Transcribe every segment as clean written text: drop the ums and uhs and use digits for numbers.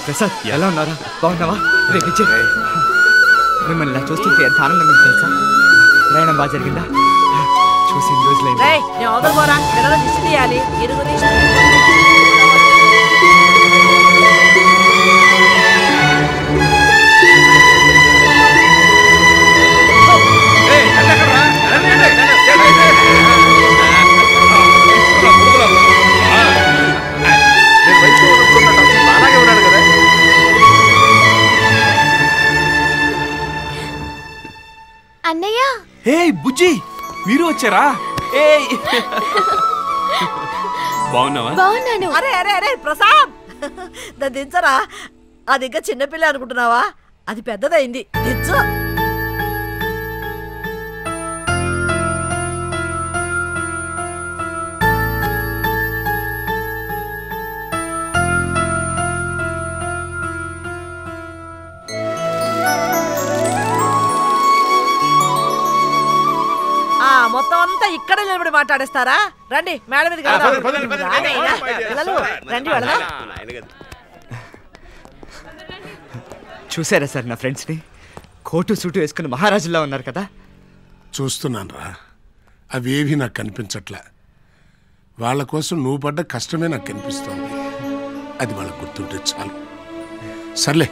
ప్రసాద్ ఎలా ఉన్నారా? బాగున్నావా? రే విజయ్, మిమ్మల్ని ఇలా చూస్తుంటే ఎంత ఆనందంగా ఉంది తెలుసా? ప్రయాణం బాగా జరిగిందా? చూసి రోజులైంది. అన్నయ్య, హే బుజ్జి, మీరు వచ్చారా? బాగున్నావా? బాగున్నాను. అరే అరే అరే ప్రసాద్, దాన్ని దించరా. అది ఇంకా చిన్నపిల్ల అనుకుంటున్నావా? అది పెద్దదైంది, దించు. మొత్తం అంతా ఇక్కడ నిలబడి మాట్లాడేస్తారా? రండి మేడ మీద రండి. చూసారా సార్ నా ఫ్రెండ్స్ని? కోటు సూటు వేసుకుని మహారాజులా ఉన్నారు కదా. చూస్తున్నాను రా, అవేవి నాకు కనిపించట్లే. వాళ్ళ కోసం నువ్వు పడ్డ కష్టమే నాకు కనిపిస్తుంది. అది వాళ్ళకు గుర్తుంటే చాలు. సర్లే,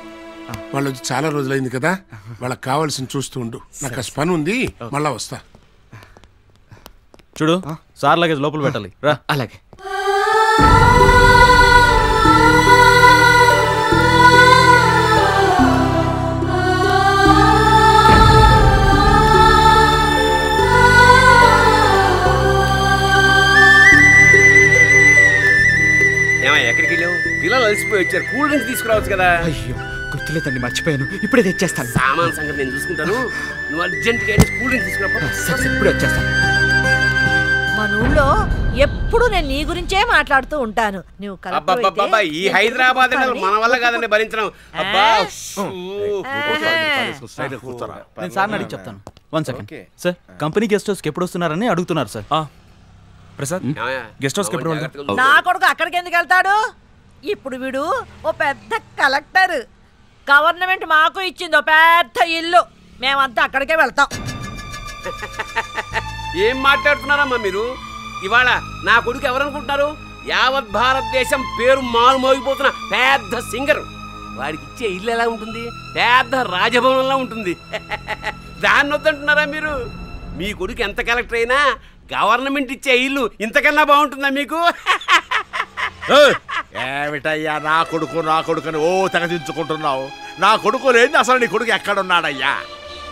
వాళ్ళు వచ్చి చాలా రోజులైంది కదా, వాళ్ళకి కావాల్సింది చూస్తూ ఉండు. నాకు ఆ పని ఉంది, మళ్ళా వస్తా. చూడు, సార్ లగేజ్ లోపల పెట్టాలి. రా. అలాగే. ఎక్కడికి వెళ్ళావు? పిల్లలు అలసిపోయి వచ్చారు, కూల్ డ్రింక్స్ తీసుకురావచ్చు కదా. అయ్యో గుర్తులేదండి, మర్చిపోయాను. ఇప్పుడే తెచ్చేస్తాను. సామాన్ సంగతి నేను చూసుకుంటాను. నువ్వు అర్జెంట్గా కూల్ డ్రింక్స్ తీసుకురా. సరే, ఇప్పుడే వచ్చేస్తాను. మన ఊళ్ళో ఎప్పుడు నేను నీ గురించే మాట్లాడుతూ ఉంటాను. నువ్వు ఈ హైదరాబాద్ మన వల్ల కాదండి భరించడం. నేను సార్ అడిగి చెప్తాను. 1 సెకండ్ సార్. కంపెనీ గెస్ట్ హౌస్కి ఎప్పుడు వస్తున్నారని అడుగుతున్నారు సార్. ప్రసాద్, గెస్ట్ హౌస్కి ఎప్పుడు వెళ్తారు? నా కొడుకు అక్కడికి ఎందుకు వెళ్తాడు? ఇప్పుడు వీడు ఓ పెద్ద కలెక్టర్. గవర్నమెంట్ మాకు ఇచ్చింది ఓ పెద్ద ఇల్లు, మేమంతా అక్కడికే వెళ్తాం. ఏం మాట్లాడుతున్నారమ్మా మీరు? ఇవాళ నా కొడుకు ఎవరనుకుంటున్నారు? యావత్ భారతదేశం పేరు మారు మోగిపోతున్న పెద్ద సింగర్. వాడికి ఇచ్చే ఇల్లు ఎలా ఉంటుంది? పెద్ద రాజభవనంలా ఉంటుంది. దాన్ని వద్దంటున్నారా మీరు? మీ కొడుకు ఎంత కలెక్టర్ అయినా గవర్నమెంట్ ఇచ్చే ఇల్లు ఇంతకన్నా బాగుంటుందా మీకు? ఏమిటయ్యా నా కొడుకుని ఓ తెగదించుకుంటున్నావు? నా కొడుకు లేని అసలు నీ కొడుకు ఎక్కడున్నాడయ్యా?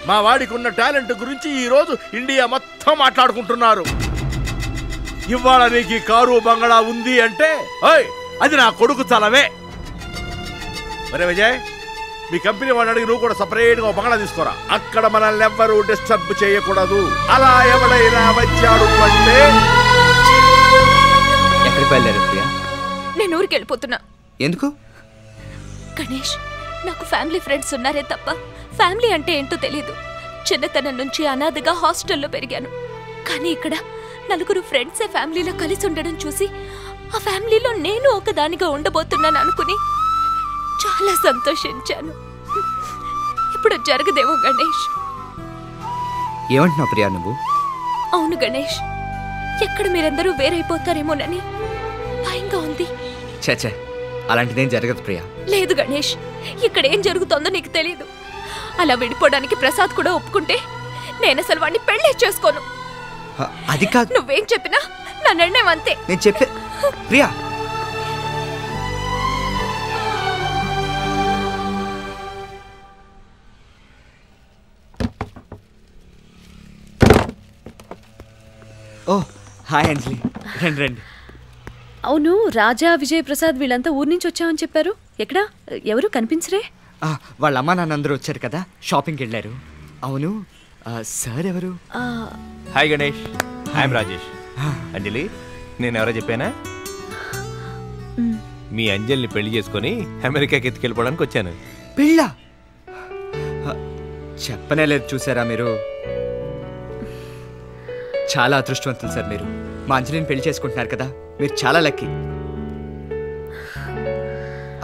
మా వాడికి ఉన్న టాలెంట్ గురించి ఈరోజు ఇండియా మొత్తం మాట్లాడుకుంటున్నారు. ఇవాళ నీకు కారు బంగళా ఉంది అంటే అది నా కొడుకు తలవే. మరే విజయ్, మీ కంపెనీ వాడిని అడిగి నువ్వు కూడా సపరేట్గా ఒక బంగళా తీసుకోరా. అక్కడ మనల్ని ఎవ్వరూ డిస్టర్బ్ చేయకూడదు. అలా ఎవడైనా వచ్చాడు అంటే. ఎక్కడికి వెళ్ళారు ప్రియా? నేను ఊరికి వెళ్ళిపోతున్నా. ఎందుకు? గణేష్, నాకు ఫ్యామిలీ ఫ్రెండ్స్ ఉన్నారే తప్ప ఫ్యామిలీ అంటే ఏంటో తెలీదు. చిన్నతనం నుంచి అనాథగా హాస్టల్లో పెరిగాను. కానీ ఇక్కడ నలుగురు ఫ్రెండ్సే ఫ్యామిలీలో కలిసి ఉండడం చూసి ఆ ఫ్యామిలీలో నేను ఒకదానిగా ఉండబోతున్నాను అనుకుని చాలా సంతోషించాను. ఇప్పుడు జరగదేమో గణేష్. ఏమంటున్నావు ప్రియా నువ్వు? అవును గణేష్, ఎక్కడ మీరందరూ వేరైపోతారేమోనని భయంగా ఉంది. చచ్చా, అలాంటిదేం జరగదు ప్రియా. లేదు గణేష్, ఇక్కడ ఏం జరుగుతుందో నీకు తెలీదు. అలా విడిపోవడానికి ప్రసాద్ కూడా ఒప్పుకుంటే నేను అసలు వాడిని పెళ్లి చేసుకోను. అది కాదు. నువ్వేం చెప్పినా నా నిర్ణయం అంతే. నేను చెప్పే ప్రియా. ఓ హాయ్ అంజలి, రండి రండి. అవును, రాజా, విజయ్ ప్రసాద్ వీళ్ళంతా ఊరి నుంచి వచ్చామని చెప్పారు. ఎక్కడా? ఎవరు కనిపించరే? వాళ్ళ అమ్మా నాన్న అందరూ వచ్చారు కదా, షాపింగ్కి వెళ్ళారు. అవును, సార్ ఎవరు? Hi Ganesh, I'm Rajesh. అంజలి, నేను ఎవరో చెప్పానా? మీ అంజలిని పెళ్లి చేసుకుని అమెరికాకి ఎత్తుకెళ్ళిపోవడానికి వచ్చాను. పెళ్ళా? చెప్పనే లేదు. చూసారా మీరు? చాలా అదృష్టవంతులు సార్ మీరు. మా అంజలిని పెళ్లి చేసుకుంటున్నారు కదా, మీరు చాలా లక్కీ.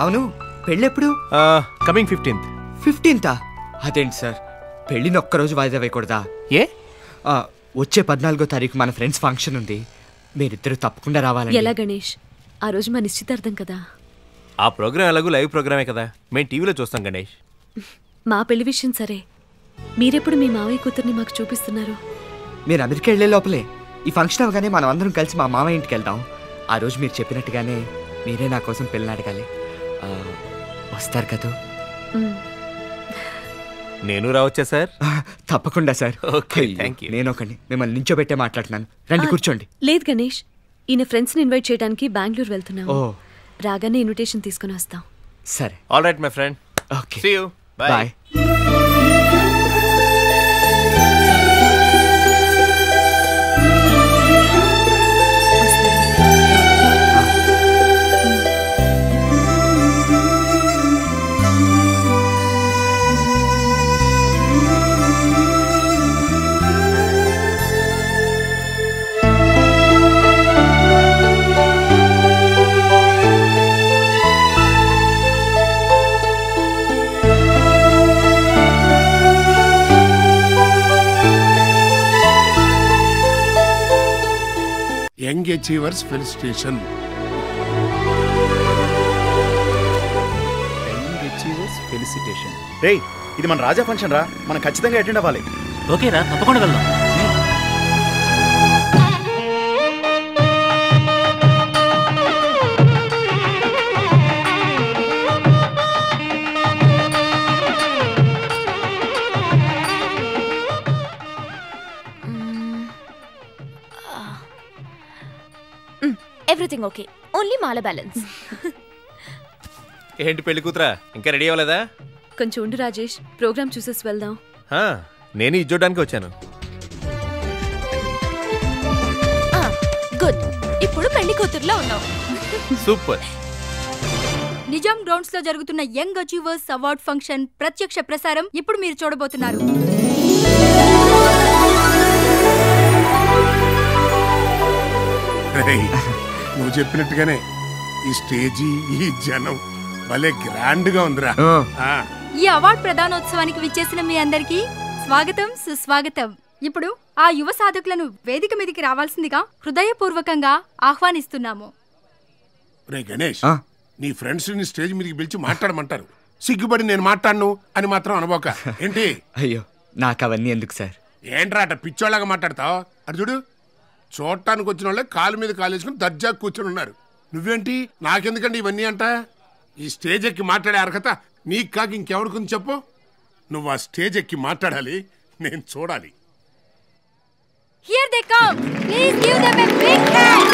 అవును, పెళ్ళెప్పుడు? Coming 15th. 15th? అదేంటి సార్, పెళ్ళిని ఒక్కరోజు వాయిదా వేయకూడదా? ఏ? వచ్చే 14వ తారీఖు మన ఫ్రెండ్స్ ఫంక్షన్ ఉంది, మీరిద్దరు తప్పకుండా రావాలి. ఎలా గణేష్? ఆ రోజు మా నిశ్చితార్థం కదా. ఆ ప్రోగ్రామ్ ఎలాగో లైవ్ ప్రోగ్రామే కదా, మేము టీవీలో చూస్తాం గణేష్. మా పెళ్లి విషయం సరే, మీరెప్పుడు మీ మావయ్య కూతుర్ని మాకు చూపిస్తున్నారు? మీరు అమెరికా వెళ్ళే లోపలే ఈ ఫంక్షన్ అవగానే మనం అందరం కలిసి మా మామయ్య ఇంటికి వెళ్దాం. ఆ రోజు మీరు చెప్పినట్టుగానే మీరే నా కోసం పెళ్ళిని అడగాలి. వస్తారు కదా? నేను రావచ్చా సార్? తప్పకుండా సార్. Okay, thank you. నేను ఒకటి మిమ్మల్ని నించోబెట్టే మాట్లాడుతున్నాను, రండి కూర్చోండి. లేదు గణేష్, ఈయన ఫ్రెండ్స్ని ఇన్వైట్ చేయడానికి బెంగళూరు వెళ్తున్నాము. రాగానే ఇన్విటేషన్ తీసుకుని వస్తాం. సరే. All right my friend. Okay, see you. Bye. Young achievers felicitation. రే, ఇది మన రాజా ఫంక్షన్ రా, మనం ఖచ్చితంగా అటెండ్ అవ్వాలి. ఓకేరా, తప్పకుండా వెళ్దాం. ఎవ్రీథింగ్ ఓకే, ఓన్లీ మాల బ్యాలెన్స్. ఏంటి పెళ్లి కూతురా, ఇంకా రెడీ అవ్వలేదా? కొంచెం ఉండు రాజేష్, ప్రోగ్రామ్ చూసేసి వెళ్దాం. నేను ఇది చూడడానికి వచ్చాను. గుడ్, ఇప్పుడు పెళ్లి కూతురులో ఉన్నావు. సూపర్. నిజాం గ్రౌండ్స్ లో జరుగుతున్న యంగ్ అచీవర్స్ అవార్డ్ ఫంక్షన్ ప్రత్యక్ష ప్రసారం ఇప్పుడు మీరు చూడబోతున్నారు. నువ్వు చెప్పినట్టుగానే ఈ స్టేజీ, ఈ జనం భలే గ్రాండ్ గా ఉందిరా. ఈ అవార్డ్ ప్రదానోత్సవానికి విచ్చేసిన మీ అందరికీ స్వాగతం, సుస్వాగతం. ఇప్పుడు ఆ యువ సాధకులను వేదిక మీదకి రావాల్సిందిగా హృదయపూర్వకంగా ఆహ్వానిస్తున్నాము. రే గణేష్, నీ ఫ్రెండ్స్ ని స్టేజ్ మీదకి పిలిచి మాట్లాడమంటారు, సిగ్గుపడి నేను మాట్లాడను అని మాత్రం అనబోక. ఏంటి? అయ్యో, నాకు అవన్నీ ఎందుకు సార్. ఏంట్రా అట పిచ్చోళ్ళగా మాట్లాడతావు? అది చూడు, చూడటానికి వచ్చిన వాళ్ళే కాలు మీద కాలు వేసుకుని దర్జా కూర్చొని ఉన్నారు. నువ్వేంటి నాకెందుకండి ఇవన్నీ అంట? ఈ స్టేజ్ ఎక్కి మాట్లాడే అర్హత నీకు కాక ఇంకెవరికి చెప్పు. నువ్వు ఆ స్టేజ్ ఎక్కి మాట్లాడాలి, నేను చూడాలి. Here they come. Please give them a big hand.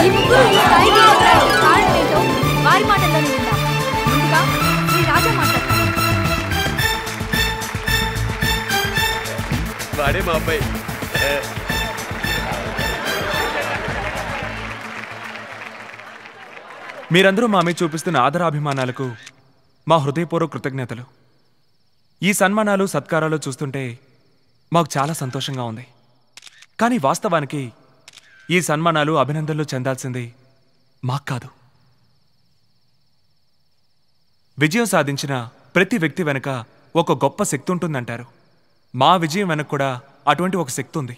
ఈ ముగ్గురు ఈ స్థాయికి ఎదగడానికి కారణం ఏంటో వారి మాటల్లోనే విందాం. ముందుగా శ్రీ రాజా మాట్లాడతారు. వాడే మా అబ్బాయి. మీరందరూ మా మీద చూపిస్తున్న ఆదరాభిమానాలకు మా హృదయపూర్వక కృతజ్ఞతలు. ఈ సన్మానాలు, సత్కారాలు చూస్తుంటే మాకు చాలా సంతోషంగా ఉంది. కానీ వాస్తవానికి ఈ సన్మానాలు, అభినందనలు చెందాల్సింది మాకు కాదు. విజయం సాధించిన ప్రతి వ్యక్తి వెనుక ఒక గొప్ప శక్తి ఉంటుందంటారు. మా విజయం వెనక కూడా అటువంటి ఒక శక్తి ఉంది.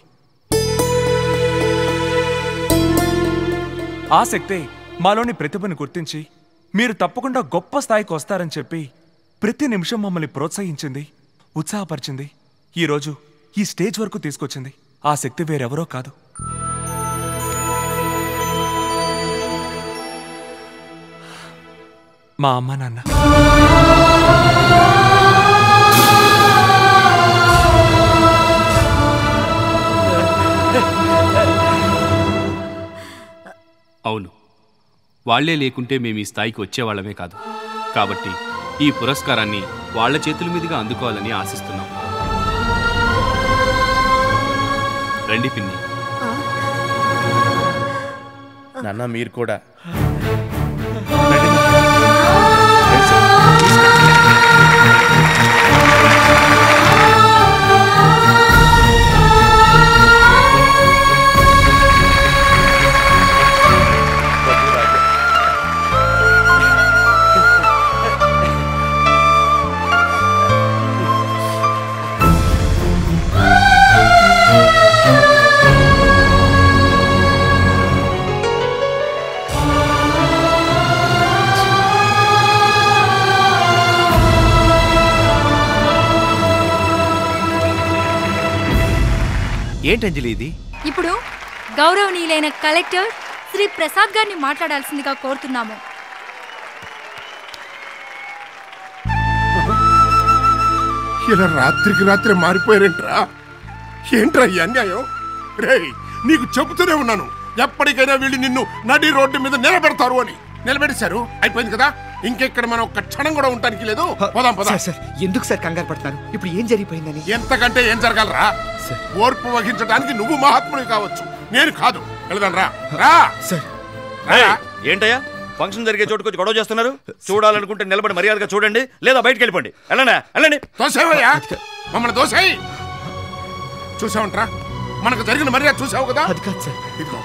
ఆ శక్తే మాలోని ప్రతిభను గుర్తించి మీరు తప్పకుండా గొప్ప స్థాయికి వస్తారని చెప్పి ప్రతి నిమిషం మమ్మల్ని ప్రోత్సహించింది, ఉత్సాహపరిచింది, ఈరోజు ఈ స్టేజ్ వరకు తీసుకొచ్చింది. ఆ శక్తి వేరెవరో కాదు, మా అమ్మ నాన్న. అవును, వాళ్లే లేకుంటే మేము ఈ స్థాయికి వచ్చేవాళ్లమే కాదు. కాబట్టి ఈ పురస్కారాన్ని వాళ్ల చేతుల మీదుగా అందుకోవాలని ఆశిస్తున్నాం. రండి పిన్ని. నాన్న మీరు కూడా. ఏంటి అంజలి ఇది? ఇప్పుడు గౌరవనీయులైన కలెక్టర్ శ్రీ ప్రసాద్ గారిని మాట్లాడాల్సిందిగా కోరుతున్నాము. ఇలా రాత్రికి రాత్రి మారిపోయారేంట్రా? ఏంట్రా ఈ అన్యాయం? రేయ్, నీకు చెబుతూనే ఉన్నాను, ఎప్పటికైనా వీళ్ళు నిన్ను నడి రోడ్డు మీద నిలబెడతారు అని. నిలబెట్టేశారు, అయిపోయింది కదా. ఇంకెక్కడ మనం ఒక్క క్షణం కూడా ఉండడానికి లేదు. పోదాం పదా. సార్ ఎందుకు సార్ కంగారు పడుతున్నారు? ఇప్పుడు ఏం జరిగిపోయిందని? ఎంతకంటే ఏం జరగాలరా? ఓర్పు వహించడానికి నువ్వు మహాత్ముడి కావచ్చు, నేను కాదు. వెళదాం రా. రా సార్. ఏంటయ్యా ఫంక్షన్ జరిగే చోటుకొచ్చి గొడవ చేస్తున్నారు? చూడాలనుకుంటే నిలబడి మర్యాదగా చూడండి, లేదా బయటకు వెళ్ళిపోండి. వెళ్ళండి. దోసేవయ్యా, మమ్మల్ని దోసేయి. చూసావంట్రా, మనకు జరిగిన మర్యాద చూసావు కదా. అది కాదు సార్. ఇదిగో,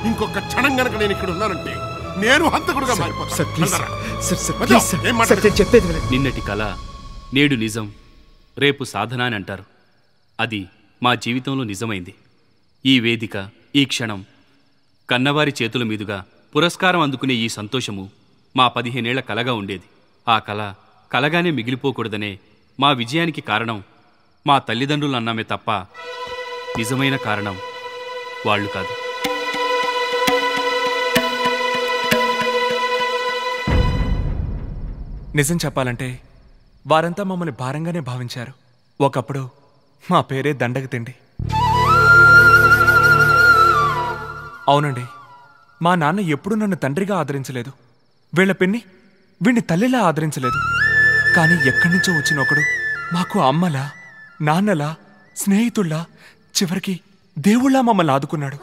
ఇంకొక క్షణం గనక నేను ఇక్కడ ఉన్నానంటే నేను హంతకుడుగా మారిపోతాను. నిన్నటి కళ నేడు నిజం, రేపు సాధన అని అంటారు. అది మా జీవితంలో నిజమైంది. ఈ వేదిక, ఈ క్షణం, కన్నవారి చేతుల మీదుగా పురస్కారం అందుకునే ఈ సంతోషము మా 15 ఏళ్ల కలగా ఉండేది. ఆ కళ కలగానే మిగిలిపోకూడదనే మా విజయానికి కారణం మా తల్లిదండ్రులు అన్నామే తప్ప నిజమైన కారణం వాళ్ళు కాదు. నిజం చెప్పాలంటే వారంతా మమ్మల్ని భారంగానే భావించారు. ఒకప్పుడు మా పేరే దండగ తిండి. అవునండి, మా నాన్న ఎప్పుడూ నన్ను తండ్రిగా ఆదరించలేదు. వీళ్ళ పిన్ని వీణ్ణి తల్లిలా ఆదరించలేదు. కానీ ఎక్కడి నుంచో వచ్చిన ఒకడు మాకు అమ్మలా, నాన్నలా, స్నేహితుల్లా, చివరికి దేవుళ్ళ మమ్మల్ని ఆదుకున్నాడు.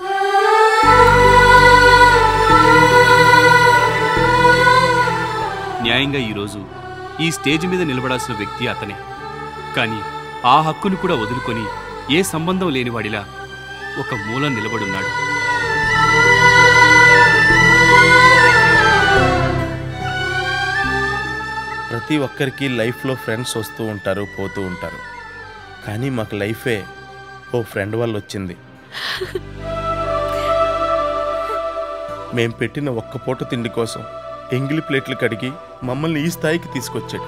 న్యాయంగా ఈరోజు ఈ స్టేజ్ మీద నిలబడాల్సిన వ్యక్తి అతనే. కానీ ఆ హక్కును కూడా వదులుకొని ఏ సంబంధం లేనివాడిలా ఒక మూల నిలబడున్నాడు. ప్రతి ఒక్కరికి లైఫ్లో ఫ్రెండ్స్ వస్తూ ఉంటారు, పోతూ ఉంటారు. కానీ మాకు లైఫే ఓ ఫ్రెండ్ వల్ల వచ్చింది. మేం పెట్టిన ఒక్క పూట తిండి కోసం ఎంగిలి ప్లేట్లు కడిగి మమ్మల్ని ఈ స్థాయికి తీసుకొచ్చాడు.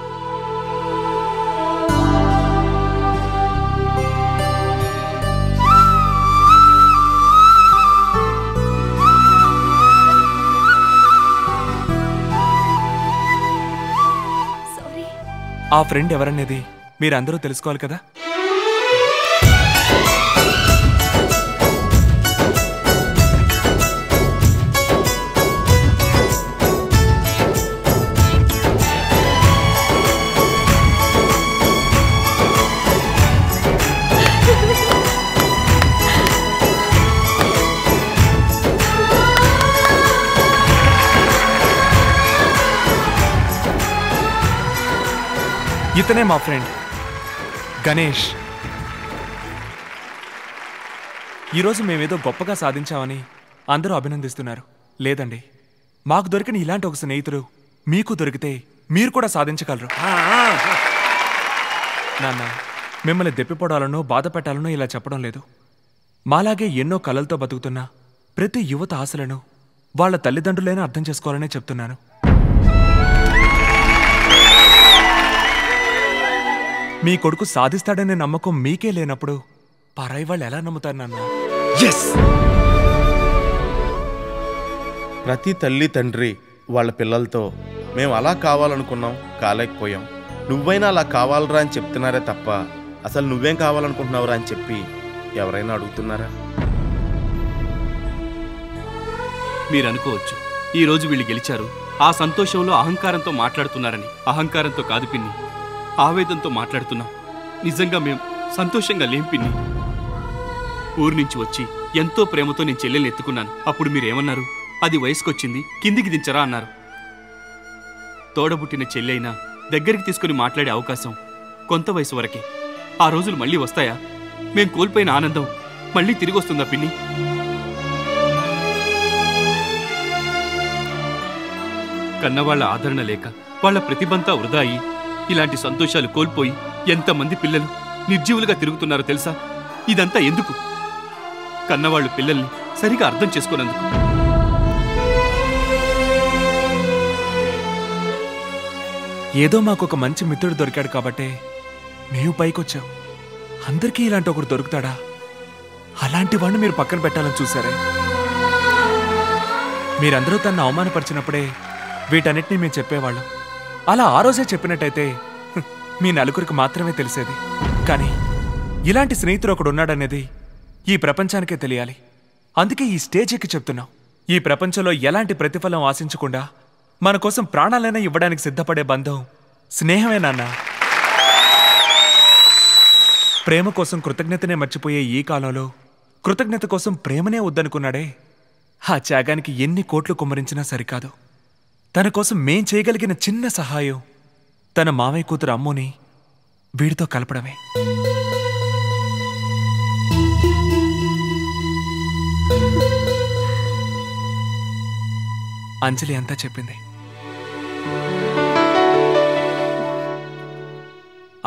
ఆ ఫ్రెండ్ ఎవరనేది మీరందరూ తెలుసుకోవాలి కదా. ఇతనే మా ఫ్రెండ్ గణేష్. ఈరోజు మేమేదో గొప్పగా సాధించామని అందరూ అభినందిస్తున్నారు. లేదండి, మాకు దొరికిన ఇలాంటి ఒక స్నేహితుడు మీకు దొరికితే మీరు కూడా సాధించగలరు. నాన్న, మిమ్మల్ని దెప్పిపడాలనో బాధ పెట్టాలనో ఇలా చెప్పడం లేదు. మాలాగే ఎన్నో కలలతో బతుకుతున్న ప్రతి యువత ఆశలను వాళ్ళ తల్లిదండ్రులైనా అర్థం చేసుకోవాలనే చెప్తున్నాను. మీ కొడుకు సాధిస్తాడనే నమ్మకం మీకే లేనప్పుడు పరాయి వాళ్ళు ఎలా నమ్ముతారు నాన్న? ప్రతి తల్లి తండ్రి వాళ్ళ పిల్లలతో మేము అలా కావాలనుకున్నాం, కాలేకపోయాం, నువ్వైనా అలా కావాలరా అని చెప్తున్నారే తప్ప అసలు నువ్వేం కావాలనుకుంటున్నావురా అని చెప్పి ఎవరైనా అడుగుతున్నారా? మీరు అనుకోవచ్చు, ఈరోజు వీళ్ళు గెలిచారు, ఆ సంతోషంలో అహంకారంతో మాట్లాడుతున్నారని. అహంకారంతో కాదు పిన్ని, ఆవేదంతో మాట్లాడుతున్నాం. నిజంగా మేం సంతోషంగా లేం పిన్ని. ఊరు నుంచి వచ్చి ఎంతో ప్రేమతో నేను చెల్లెల్ని ఎత్తుకున్నాను. అప్పుడు మీరేమన్నారు? అది వయసుకొచ్చింది, కిందికి దించరా అన్నారు. తోడబుట్టిన చెల్లెైనా దగ్గరికి తీసుకుని మాట్లాడే అవకాశం కొంత వయసు వరకే. ఆ రోజులు మళ్ళీ వస్తాయా? మేం కోల్పోయిన ఆనందం మళ్ళీ తిరిగి వస్తుందా పిన్ని? కన్నవాళ్ల ఆదరణ లేక, వాళ్ల ప్రతిభంతా వృధా అయి ఇలాంటి సంతోషాలు కోల్పోయి ఎంతమంది పిల్లలు నిర్జీవులుగా తిరుగుతున్నారో తెలుసా? ఇదంతా ఎందుకు? కన్నవాళ్ళు పిల్లల్ని సరిగా అర్థం చేసుకోనందుకు. ఏదో మాకొక మంచి మిత్రుడు దొరికాడు కాబట్టే మేము పైకొచ్చాం. అందరికీ ఇలాంటి ఒకడు దొరుకుతాడా? అలాంటి వాడిని మీరు పక్కన పెట్టాలని చూసారే. మీరందరూ తనను అవమానపరిచినప్పుడే వీటన్నిటినీ మేము చెప్పేవాళ్ళం. అలా ఆ రోజే చెప్పినట్టయితే మీ నలుగురికి మాత్రమే తెలిసేది. కానీ ఇలాంటి స్నేహితుడు ఒకడు ఉన్నాడనేది ఈ ప్రపంచానికే తెలియాలి. అందుకే ఈ స్టేజ్ ఎక్కి చెప్తున్నాం. ఈ ప్రపంచంలో ఎలాంటి ప్రతిఫలం ఆశించకుండా మన కోసం ప్రాణాలైనా ఇవ్వడానికి సిద్ధపడే బంధం స్నేహమే నాన్న. ప్రేమ కోసం కృతజ్ఞతనే మర్చిపోయే ఈ కాలంలో కృతజ్ఞత కోసం ప్రేమనే వద్దనుకున్నాడే, ఆ త్యాగానికి ఎన్ని కోట్లు కుమ్మరించినా సరికాదు. తన కోసం మేం చేయగలిగిన చిన్న సహాయం తన మావయ్య కూతురు అమ్ముని వీడితో కలపడమే. అంజలి అంతా చెప్పింది.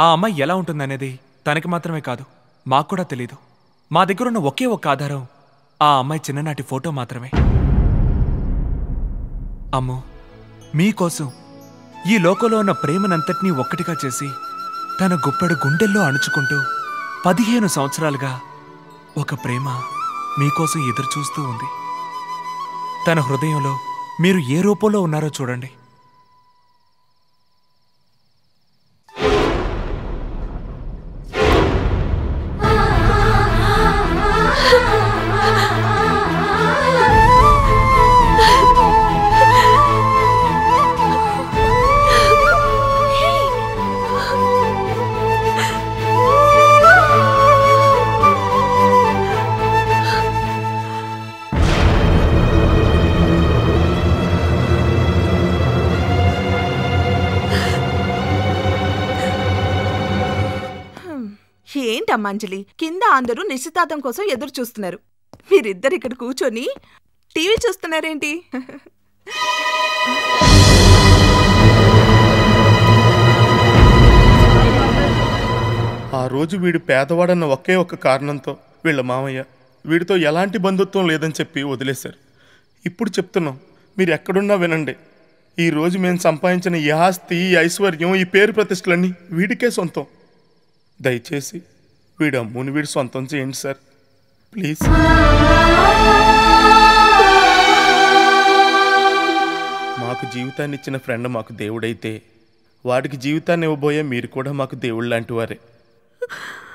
ఆ అమ్మాయి ఎలా ఉంటుందనేది తనకి మాత్రమే కాదు, మాకు కూడా తెలీదు. మా దగ్గరున్న ఒకే ఒక్క ఆధారం ఆ అమ్మాయి చిన్ననాటి ఫోటో మాత్రమే. అమ్మో, మీకోసం ఈ లోకంలో ఉన్న ప్రేమనంతటినీ ఒక్కటిగా చేసి తన గుప్పెడు గుండెల్లో అణుచుకుంటూ 15 సంవత్సరాలుగా ఒక ప్రేమ మీకోసం ఎదురుచూస్తూ ఉంది. తన హృదయంలో మీరు ఏ రూపంలో ఉన్నారో చూడండి. ఏంటమ్మా అంజలి, కింద అందరూ నిశ్చితార్థం కోసం ఎదురు చూస్తున్నారు. మీరిద్దరు ఇక్కడ కూర్చొని టీవీ చూస్తున్నారేంటి? ఆ రోజు వీడు పేదవాడన్న ఒకే ఒక్క కారణంతో వీళ్ళ మామయ్య వీడితో ఎలాంటి బంధుత్వం లేదని చెప్పి వదిలేశారు. ఇప్పుడు చెప్తున్నాం, మీరు ఎక్కడున్నా వినండి. ఈరోజు మేము సంపాదించిన ఈ ఆస్తి, ఈ ఐశ్వర్యం, ఈ పేరు ప్రతిష్టలన్నీ వీడికే సొంతం. దయచేసి వీడు అమ్ముని వీడు సొంతం చేయండి సార్, ప్లీజ్. మాకు జీవితాన్ని ఇచ్చిన ఫ్రెండ్ మాకు దేవుడైతే వాడికి జీవితాన్ని ఇవ్వబోయే మీరు కూడా మాకు దేవుడు లాంటి వారే.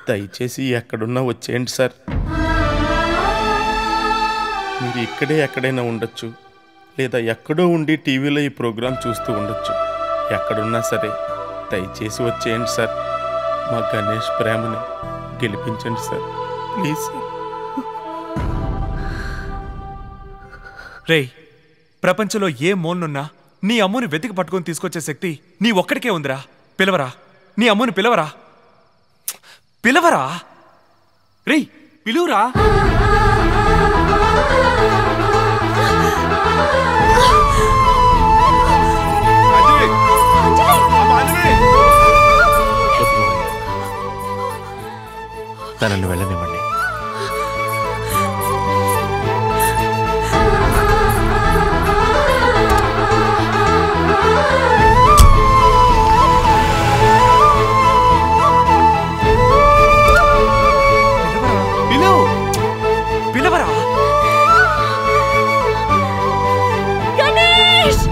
దయచేసి ఎక్కడున్నా వచ్చేయండి సార్. మీరు ఇక్కడే ఎక్కడైనా ఉండొచ్చు, లేదా ఎక్కడో ఉండి టీవీలో ఈ ప్రోగ్రాం చూస్తూ ఉండొచ్చు. ఎక్కడున్నా సరే దయచేసి వచ్చేయండి సార్. మా గణేష్ ప్రేమని గెలిపించండి సార్, ప్లీజ్ సార్. రే, ప్రపంచంలో ఏ మూలనున్నా నీ అమ్ముని వెతికి పట్టుకొని తీసుకొచ్చే శక్తి నీ ఒక్కడికే ఉందిరా. పిలవరా, నీ అమ్ముని పిలవరా, పిలవరా. రే, పిలువురా. తనను వెళ్ళనివ్వండి. పిలవరా. గణేష్!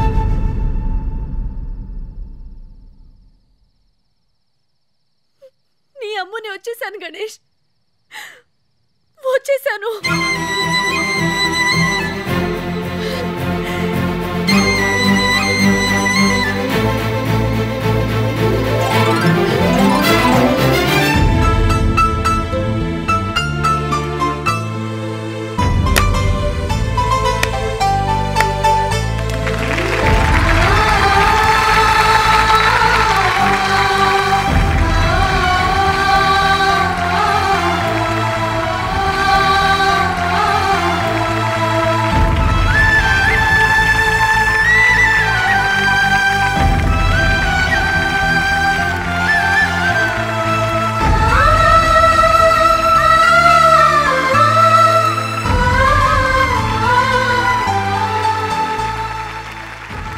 నీ అమ్ముని వచ్చేసాను గణేష్, వచ్చేసాను.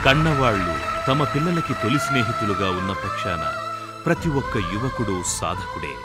కన్నవాళ్లు తమ పిల్లలకి తొలి స్నేహితులుగా ఉన్న పక్షాన ప్రతి ఒక్క యువకుడు సాధకుడే.